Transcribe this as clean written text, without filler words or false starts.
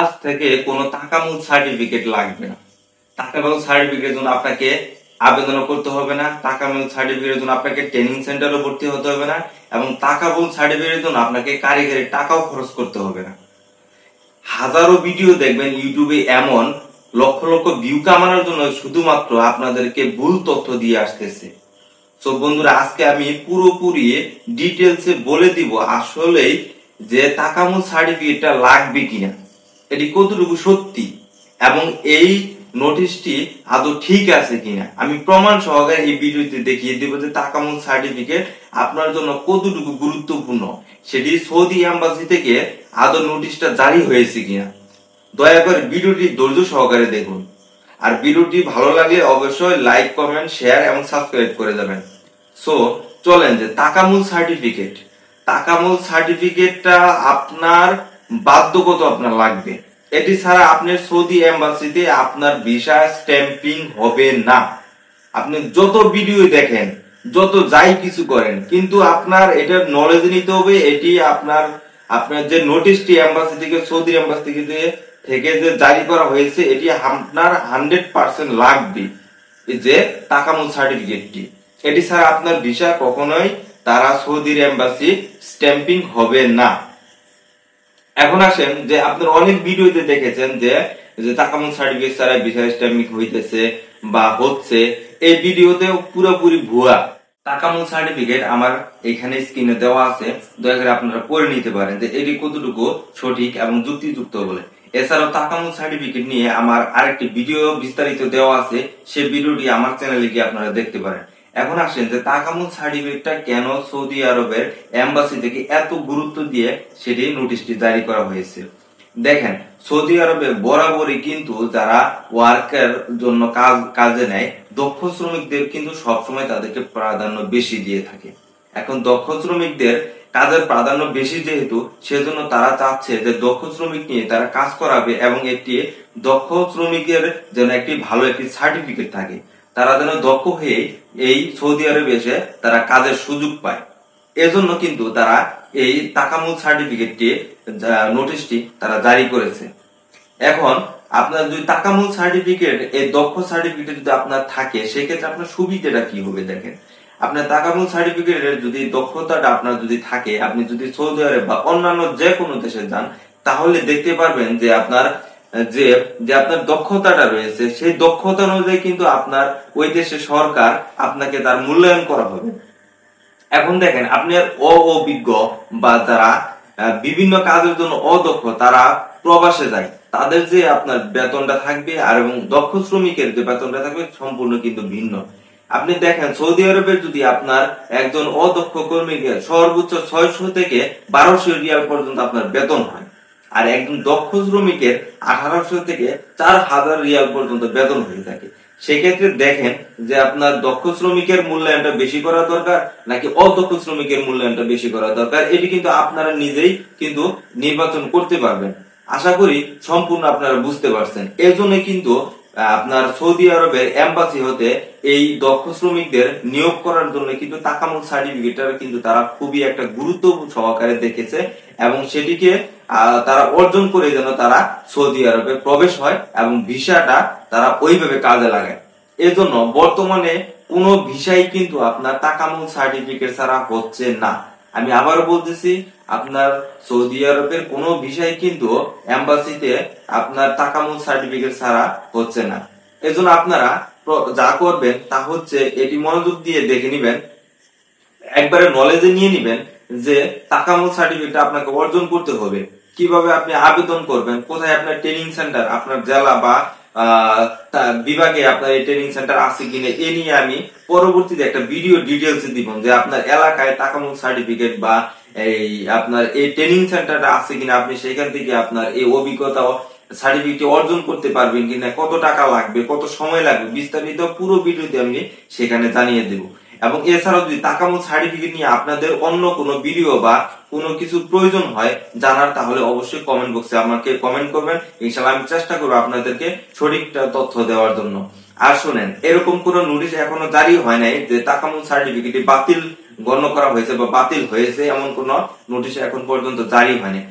আজ থেকে কোনো তাকামুল সার্টিফিকেট লাগবে না। তাকামুল সার্টিফিকেটের জন্য আপনাকে আবেদন করতে হবে না। তাকামুল সার্টিফিকেটের জন্য আপনাকে ট্রেনিং সেন্টারে ভর্তি হতে হবে না এবং তাকামুল সার্টিফিকেটের জন্য আপনাকে কারিগরি টাকাও খরচ করতে হবে না। হাজারো ভিডিও দেখবেন ইউটিউবে এমন লক্ষ লক্ষ ভিউ কামানোর জন্য শুধুমাত্র আপনাদেরকে ভুল তথ্য দিয়ে আসতেছে। তো বন্ধুরা, আজকে আমি পুরোপুরি ডিটেলসে বলে দিব আসলেই যে তাকামুল সার্টিফিকেটটা লাগবে কিনা, এটি কতটুকু সত্যি এবং এই নোটিশটি আদৌ ঠিক আছে কিনা আমি প্রমাণ সহকারে এই ভিডিওতে দেখিয়ে দেব যে তাকামুল সার্টিফিকেট আপনার জন্য কতটুকু গুরুত্বপূর্ণ, সেটি সৌদি এম্বাসি থেকে আদৌ নোটিশটা জারি হয়েছে কিনা। দয়া করে ভিডিওটি ধৈর্য সহকারে দেখুন, আর ভিডিওটি ভালো লাগলে অবশ্যই লাইক, কমেন্ট, শেয়ার এবং সাবস্ক্রাইব করে যাবেন। সো চলেন যে তাকামুল সার্টিফিকেটটা আপনার বাধ্যগত আপনার লাগবে। এটি ছাড়া আপনার সৌদি এম্বাসিতে আপনার ভিসা স্ট্যাম্পিং হবে না। আপনি যত ভিডিও দেখেন, যত যাই কিছু করেন, কিন্তু আপনার এটার নলেজ নিতে হবে। এটি আপনার যে নোটিশটি এম্বাসি থেকে, সৌদি এম্বাসি থেকে যে জারি করা হয়েছে, এটি আপনার 100% লাগবে। যে তাকামুল সার্টিফিকেটটি, এটি ছাড়া আপনার ভিসা কখনোই তারা সৌদির এম্বাসি স্ট্যাম্পিং হবে না। এখন আসেন যে আপনার অনেক ভিডিওতে দেখেছেন যে তাকামুল সার্টিফিকেট ছাড়া ভিসা স্ট্যাম্পিং হইতেছে বা হচ্ছে, এই ভিডিওতে পুরোপুরি ভুয়া। তাকামুল সার্টিফিকেট আমার এখানে স্ক্রিনে দেওয়া আছে, দয়া করে আপনারা পড়ে নিতে পারেন যে এটি কতটুকু সঠিক এবং যুক্তিযুক্ত বলে। এছাড়াও তাকামুল সার্টিফিকেট নিয়ে আমার আরেকটি ভিডিও বিস্তারিত দেওয়া আছে, সেই ভিডিওটি আমার চ্যানেলে গিয়ে আপনারা দেখতে পারেন। এখন আসেন যে তাকামুল সার্টিফিকেটটা কেন সৌদি আরবের এম্বাসি থেকে এত গুরুত্ব দিয়ে সেটি নোটিশটি জারি করা হয়েছে। দেখেন, সৌদি আরবে বরাবরই কিন্তু যারা ওয়ার্কের জন্য কাজে নেয়, দক্ষ শ্রমিকদের কিন্তু সবসময় তাদেরকে প্রাধান্য বেশি দিয়ে থাকে। এখন দক্ষ শ্রমিকদের কাজের প্রাধান্য বেশি যেহেতু, সেজন্য তারা চাচ্ছে যে দক্ষ শ্রমিক নিয়ে তারা কাজ করাবে এবং একটি দক্ষ শ্রমিকের যেন একটি ভালো একটি সার্টিফিকেট থাকে, তারা যেন দক্ষ হয়ে এই সৌদি আরবে এসে তারা কাজের সুযোগ পায়। এজন্য কিন্তু তারা এই তাকামুল সার্টিফিকেটটি নোটিশটি তারা জারি করেছে। এখন আপনার যদি তাকামুল সার্টিফিকেট, এই দক্ষ সার্টিফিকেট যদি আপনার থাকে, সেক্ষেত্রে আপনার সুবিধাটা কি হবে দেখেন। আপনার তাকামুল সার্টিফিকেটের যদি দক্ষতাটা আপনার যদি থাকে, আপনি যদি সৌদি আরব বা অন্যান্য যে কোনো দেশে যান, তাহলে দেখতে পারবেন যে আপনার আপনার দক্ষতাটা রয়েছে, সেই দক্ষতা অনুযায়ী কিন্তু আপনার ওই দেশের সরকার আপনাকে তার মূল্যায়ন করা হবে। এখন দেখেন, আপনার অভিজ্ঞ বা যারা বিভিন্ন কাজের জন্য অদক্ষ, তারা প্রবাসে যায়, তাদের যে আপনার বেতনটা থাকবে আর এবং দক্ষ শ্রমিকের যে বেতনটা থাকবে সম্পূর্ণ কিন্তু ভিন্ন। আপনি দেখেন, সৌদি আরবের যদি আপনার একজন অদক্ষ কর্মীকে সর্বোচ্চ 600 থেকে 1200 রিয়াল পর্যন্ত আপনার বেতন হয়, আর একজন দক্ষ শ্রমিকের 1800 থেকে 4000 রিয়াল পর্যন্ত বেতন হয়ে থাকে। সেক্ষেত্রে দেখেন যে আপনার দক্ষ শ্রমিকের মূল্যায়নটা বেশি করা দরকার নাকি অদক্ষ শ্রমিকের মূল্যায়নটা বেশি করা দরকার, এটি কিন্তু আপনারা নিজেই কিন্তু নির্বাচন করতে পারবেন। আশা করি সম্পূর্ণ আপনারা বুঝতে পারছেন। এর জন্য কিন্তু আপনার সৌদি আরবের এম্বাসি হতে এই দক্ষ শ্রমিকদের নিয়োগ করার জন্য কিন্তু তাকামুল সার্টিফিকেটটা কিন্তু তারা খুবই একটা গুরুত্ব সহকারে দেখেছে এবং সেটিকে তারা অর্জন করে যেন তারা সৌদি আরবে প্রবেশ হয় এবং ভিসাটা তারা ওইভাবে কাজে লাগায়। এজন্য বর্তমানে কোনো ভিসাই কিন্তু আপনার তাকামুল সার্টিফিকেট ছাড়া হচ্ছে না। আমি আবার বলতেছি, আপনার সৌদি আরবের কোনো ভিসাই কিন্তু এম্বাসিতে আপনার তাকামুল সার্টিফিকেট ছাড়া হচ্ছে না। এজন্য আপনারা যা করবেন তা হচ্ছে এটি মনোযোগ দিয়ে দেখে নিবেন, একবারে নলেজে নিয়ে নিবেন যে তাকামুল সার্টিফিকেট আপনাকে অর্জন করতে হবে, কিভাবে আপনি আবেদন করবেন, কোথায় আপনার ট্রেনিং সেন্টার, আপনার জেলা বা বিভাগে আপনার এই ট্রেনিং সেন্টার আছে কিনা, এ নিয়ে আমি পরবর্তীতে একটা ভিডিও ডিটেলস দিব যে আপনার এলাকায় তাকামুল সার্টিফিকেট বা এই আপনার এই ট্রেনিং সেন্টারটা আছে কিনা, আপনি সেখান থেকে আপনার এই অভিজ্ঞতা সার্টিফিকেট অর্জন করতে পারবেন কিনা, কত টাকা লাগবে, কত সময় লাগবে, বিস্তারিত পুরো ভিডিওতে আমি সেখানে জানিয়ে দেব। এবং এছাড়াও যদি তাকামুল সার্টিফিকেট নিয়ে আপনাদের অন্য কোনো ভিডিও বা কোনো কিছু প্রয়োজন হয় জানার, তাহলে অবশ্যই কমেন্ট বক্সে আমাকে কমেন্ট করবেন। ইনশাআল্লাহ আমি চেষ্টা করবো আপনাদেরকে সঠিক তথ্য দেওয়ার জন্য। আর শুনেন, এরকম কোন নোটিশ এখনো জারি হয় নাই যে তাকামুল সার্টিফিকেট বাতিল গণ্য করা হয়েছে বা বাতিল হয়েছে, এমন কোন নোটিশ এখন পর্যন্ত জারি হয়নি।